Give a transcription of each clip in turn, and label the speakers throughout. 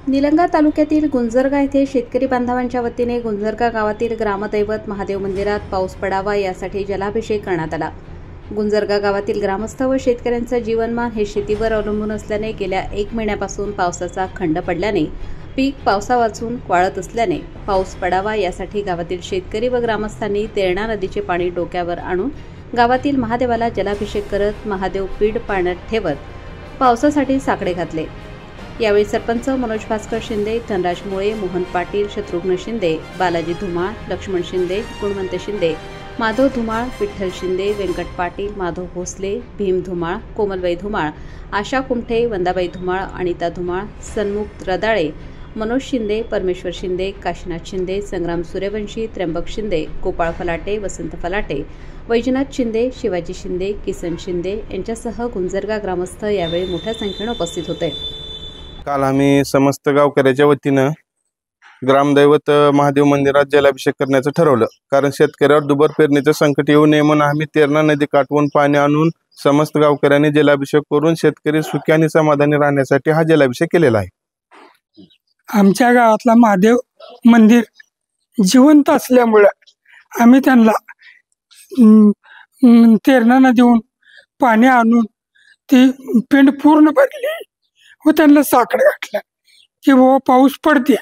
Speaker 1: निलंगा तालुक्यातील गुंजरगा येथे शेतकरी बांधवांच्या वतीने गुंजरगा गावातील ग्रामदैवत महादेव मंदिरात पाऊस पडावा यासाठी जलाभिषेक करण्यात आला। गुंजरगा गावातील ग्रामस्थ व शेतकऱ्यांचे जीवनमान हे शेतीवर अवलंबून असल्याने गेल्या 1 महिन्यापासून पावसाचा खंड पडल्याने पीक पावसा वाचून वाळत असल्याने पाऊस पडावा यासाठी गावातील शेतकरी व ग्रामस्थांनी तेरणा नदीचे पाणी डोक्यावर आणून गावातील महादेवाला जलाभिषेक करत महादेव पीठ पाण्यात ठेवत पावसासाठी साकडे घातले। यावेळी सरपंच मनोज भास्कर शिंदे, धनराज मुळे, मोहन पाटील, शत्रुघ्न शिंदे, बालाजी धुमाळ, लक्ष्मण शिंदे, गुणवंत शिंदे, माधव धुमाळ, विठ्ठल शिंदे, व्यंकट पाटील, माधव भोसले, भीम धुमाळ, कोमलबाई धुमाळ, आशा कुमठे, वंदाबाई धुमाळ, अनिता धुमाळ, सन्मुख रदाळे, मनोज शिंदे, परमेश्वर शिंदे, काशीनाथ शिंदे, संग्राम सूर्यवंशी, त्र्यंबक शिंदे, गोपाळ फलाटे, वसंत फलाटे, वैजनाथ शिंदे, शिवाजी शिंदे, किसन शिंदे यांच्यासह गुंजरगा ग्रामस्थ यावेळी मोठ्या संख्येने उपस्थित होते।
Speaker 2: काल आम्ही समस्त गावकऱ्याच्या वतीनं ग्रामदैवत महादेव मंदिरात जलाभिषेक करण्याचं ठरवलं, कारण शेतकऱ्यावर दुबार पेरणीचं संकट येऊ नये म्हणून आम्ही तेरणा नदी काठवून पाणी आणून समस्त गावकऱ्यांनी जलाभिषेक करून शेतकरी सुखी आणि समाधानी राहण्यासाठी हा जलाभिषेक केलेला आहे।
Speaker 3: आमच्या गावातला महादेव मंदिर जिवंत असल्यामुळे आम्ही त्यांना तेरणा नदीहून पाणी आणून ती पिंड पूर्ण भरली व त्यांना साकडे घातलं की बाबा पाऊस पडते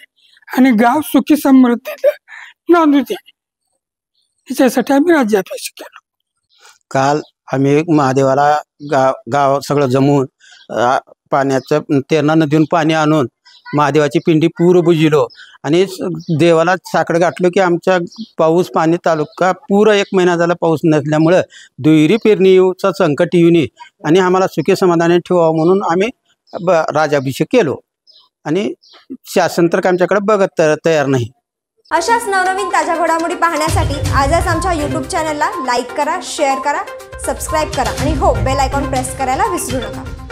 Speaker 3: आणि गाव सुखी समृद्धीला नांदू दे, याच्यासाठी आम्ही राज्याभिषेक केलो।
Speaker 4: काल आम्ही महादेवाला गाव सगळं जमून पाण्याचं तेरणा नदीहून पाणी आणून महादेवाची पिंडी पूर्ण बुजिलो आणि देवाला साकडं गाठलो की आमच्या पाऊस पाणी तालुका पूर्ण 1 महिना झाला पाऊस नसल्यामुळं दुहेरी पेरणी येऊचा संकट येऊ नये आणि आम्हाला सुखी समाधानी ठेवावं म्हणून आम्ही राज्याभिषेक केलो आणि शासन तर आमच्याकडे बघत तयार नाही।
Speaker 5: अशाच नवनवीन ताज्या घडामोडी पाहण्यासाठी आजच आमच्या YouTube चॅनलला लाईक करा, शेअर करा, सबस्क्राईब करा आणि हो बेल आयकॉन प्रेस करायला विसरू नका।